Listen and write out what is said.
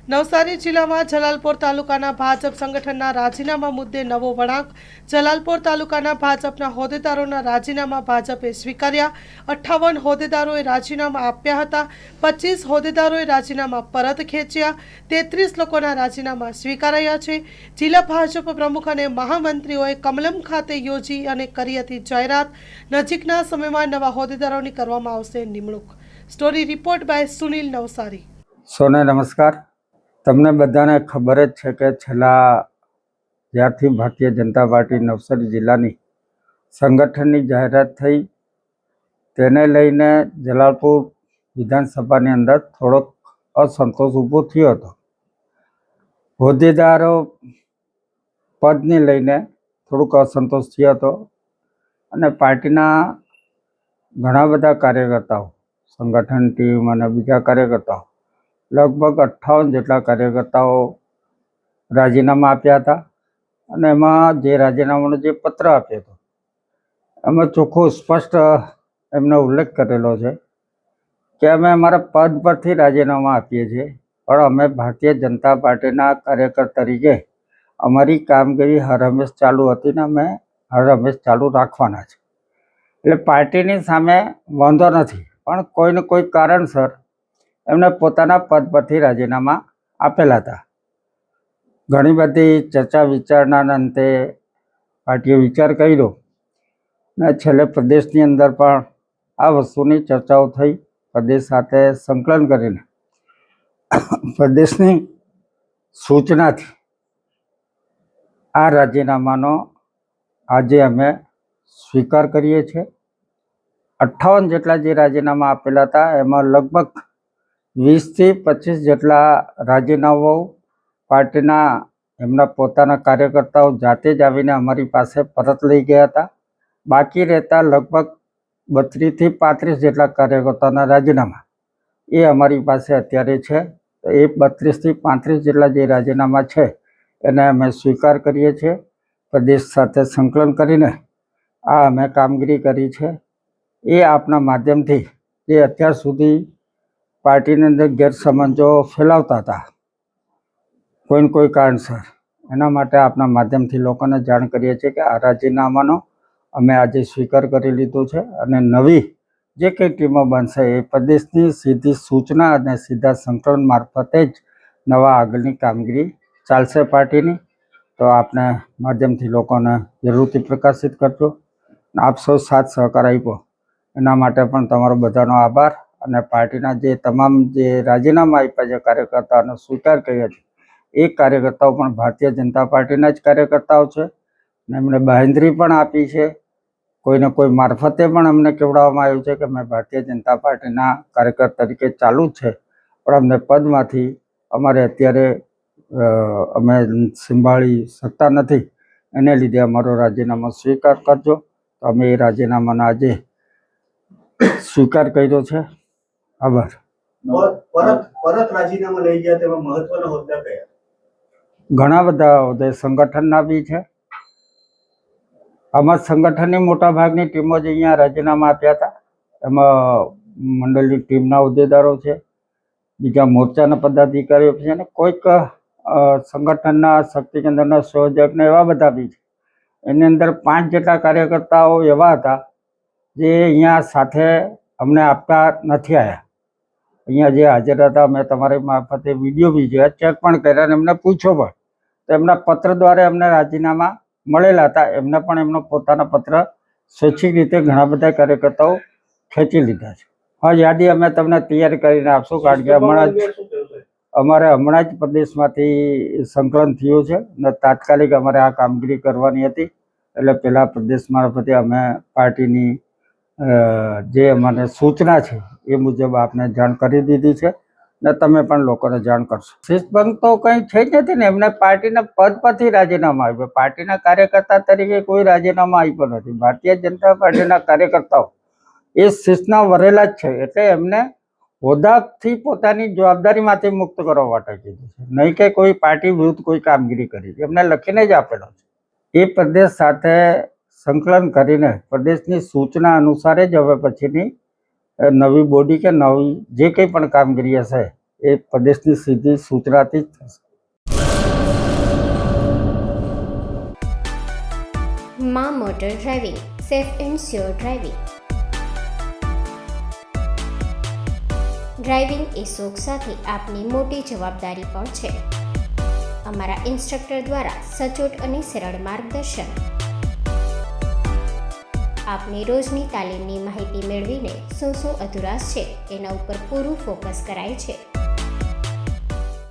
નવસારી જિલ્લામાં જલાલપોર તાલુકાના ભાજપ સંગઠનના રાજીનામા મુદ્દે નવો વળાંક. જલાલપોર તાલુકાના ભાજપના હોદ્દેદારોના રાજીનામા ભાજપે સ્વીકાર્યા. 58 હોદ્દેદારોએ રાજીનામા આપ્યા હતા. 25 હોદ્દેદારોએ રાજીનામા પરત ખેંચ્યા. 33 લોકોના રાજીનામા સ્વીકારાયા છે. જિલ્લા ભાજપ પ્રમુખ અને મહામંત્રીઓએ કમલમ ખાતે યોજી અને કરી હતી જાહેરાત. નજીકના સમયમાં નવા હોદ્દેદારોની કરવામાં આવશે નિમણૂક. Story report by Sunil Navsari. સોને નમસ્કાર. તમને બધાને ખબર જ છે કે છેલ્લા જ્યારથી ભારતીય જનતા પાર્ટી નવસારી જિલ્લાની સંગઠનની જાહેરાત થઈ તેને લઈને જલાલપુર વિધાનસભાની અંદર થોડોક અસંતોષ ઊભો થયો હતો. હોદ્દેદારો પદને લઈને થોડુંક અસંતોષ થયો હતો અને પાર્ટીના ઘણા બધા કાર્યકર્તાઓ, સંગઠન ટીમ અને બીજા કાર્યકર્તાઓ, લગભગ 58 જેટલા કાર્યકર્તાઓ રાજીનામા આપ્યા હતા. અને એમાં જે રાજીનામાનો જે પત્ર આપ્યો હતો એમાં ચોખ્ખો સ્પષ્ટ એમનો ઉલ્લેખ કરેલો છે કે અમે અમારા પદ પરથી રાજીનામા આપીએ છીએ, પણ અમે ભારતીય જનતા પાર્ટીના કાર્યકર તરીકે અમારી કામગીરી હર હંમેશ ચાલુ હતી ને અમે હર હંમેશ ચાલુ રાખવાના છે. એટલે પાર્ટીની સામે વાંધો નથી, પણ કોઈને કોઈ કારણસર એમણે પોતાના પદ પરથી રાજીનામા આપેલા હતા. ઘણી બધી ચર્ચા વિચારણાના અંતે પાર્ટીએ વિચાર કર્યો ને છેલ્લે પ્રદેશની અંદર પણ આ વસ્તુની ચર્ચાઓ થઈ. પ્રદેશ સાથે સંકલન કરીને પ્રદેશની સૂચનાથી આ રાજીનામાનો આજે અમે સ્વીકાર કરીએ છીએ. 58 જેટલા જે રાજીનામા આપેલા હતા એમાં લગભગ 20 થી 25 જેટલા રાજીનામાઓ પાર્ટીના એમના પોતાના કાર્યકર્તાઓ જાતે જ આવીને અમારી પાસે પરત લઈ ગયા હતા. બાકી રહેતા લગભગ 32 થી 35 જેટલા કાર્યકર્તાઓના રાજીનામા એ અમારી પાસે અત્યારે છે. એ 32 થી 35 જેટલા જે રાજીનામા છે એને અમે સ્વીકાર કરીએ છીએ. પ્રદેશ સાથે સંકલન કરીને આ અમે કામગીરી કરી છે. એ આપના માધ્યમથી જે અત્યાર સુધી પાર્ટીની અંદર ગેરસમજો ફેલાવતા હતા કોઈને કોઈ કારણસર, એના માટે આપના માધ્યમથી લોકોને જાણ કરીએ છીએ કે આ રાજીનામાનો અમે આજે સ્વીકાર કરી લીધો છે અને નવી જે કંઈ ટીમો બનશે એ પ્રદેશની સીધી સૂચના અને સીધા સંકલન મારફતે જ નવા આગળની કામગીરી ચાલશે પાર્ટીની. તો આપને માધ્યમથી લોકોને જરૂરથી પ્રકાશિત કરજો. આપ સૌ સાથ સહકાર આપ્યો એના માટે પણ તમારો બધાનો આભાર. અને પાર્ટીના જે તમામ જે રાજીનામા આપ્યા છે કાર્યકર્તાઓનો સ્વીકાર કર્યા છે એ કાર્યકર્તાઓ પણ ભારતીય જનતા પાર્ટીના જ કાર્યકર્તાઓ છે અને એમણે બાંહેધરી પણ આપી છે. કોઈને કોઈ મારફતે પણ અમને કહેવડાવવામાં આવ્યું છે કે અમે ભારતીય જનતા પાર્ટીના કાર્યકર તરીકે ચાલુ જ છે, પણ અમને પદમાંથી અમારે અત્યારે અમે સંભાળી શકતા નથી, એને લીધે અમારો રાજીનામા સ્વીકાર કરજો. તો અમે એ રાજીનામાનો આજે સ્વીકાર કર્યો છે. આભાર. પરત રાજીનામા લઈ ગયા તેમાં મહત્વના હોદ્દા કયા? ઘણા બધા હોદ્દા સંગઠનના બી છે. આમાં સંગઠનની મોટા ભાગની ટીમો જ અહીંયા રાજીનામા આપ્યા હતા. એમાં મંડળની ટીમના હોદ્દેદારો છે, બીજા મોરચાના પદાધિકારીઓ છે અને કોઈક સંગઠનના શક્તિ કેન્દ્રના સંયોજકને એવા બધા બી છે. એની અંદર 5 જેટલા કાર્યકર્તાઓ એવા હતા જે અહીંયા સાથે અમને આપતા નથી આવ્યા. અહીંયા જે હાજર હતા મેં તમારી મારફતે વિડીયો બી જોયા, ચેક પણ કર્યા અને એમને પૂછ્યો પણ તો એમના પત્ર દ્વારા એમને રાજીનામા મળેલા હતા. એમને પણ એમનો પોતાના પત્ર સ્વૈચ્છિક રીતે ઘણા બધા કાર્યકર્તાઓ ખેંચી લીધા છે. હા, યાદી અમે તમને તૈયાર કરીને આપશું, કારણ કે હમણાં જ પ્રદેશમાંથી સંકલન થયું છે અને તાત્કાલિક અમારે આ કામગીરી કરવાની હતી. એટલે પહેલાં પ્રદેશ મારફતે અમે પાર્ટીની જે અમારે સૂચના છે એ મુજબ આપને જાણ કરી દીધી છે ને તમે પણ લોકોને જાણ કરશો. શિસ્તભંગ તો કંઈ છે જ નથી ને. એમને પાર્ટીના પદ પરથી રાજીનામા આપ્યો, પાર્ટીના કાર્યકર્તા તરીકે કોઈ રાજીનામા આપ્યો નથી. ભારતીય જનતા પાર્ટીના કાર્યકર્તાઓ એ શિસ્તના વરેલા જ છે, એટલે એમને હોદ્દાથી પોતાની જવાબદારીમાંથી મુક્ત કરવા માટે કીધું છે, નહીં કે કોઈ પાર્ટી વિરુદ્ધ કોઈ કામગીરી કરી. એમને લખીને જ આપેલો છે. એ પ્રદેશ સાથે સંકલન કરીને પ્રદેશની સૂચના અનુસાર જ હવે પછીની નવી બોડી કે નવી જે કંઈ પણ કામગીરી હશે એ પ્રદેશની સીધી સૂચનાથી જ થશે. માં motor driving, safe and sure driving. Driving એ શોખ સાથે આપની મોટી જવાબદારી પણ છે. અમારા ઇન્સ્ટ્રક્ટર દ્વારા સચોટ અને સરળ માર્ગદર્શન. આપની રોજની તાલીમની માહિતી મેળવીને શું અધુરાશ છે એના ઉપર પૂરું ફોકસ કરાય છે.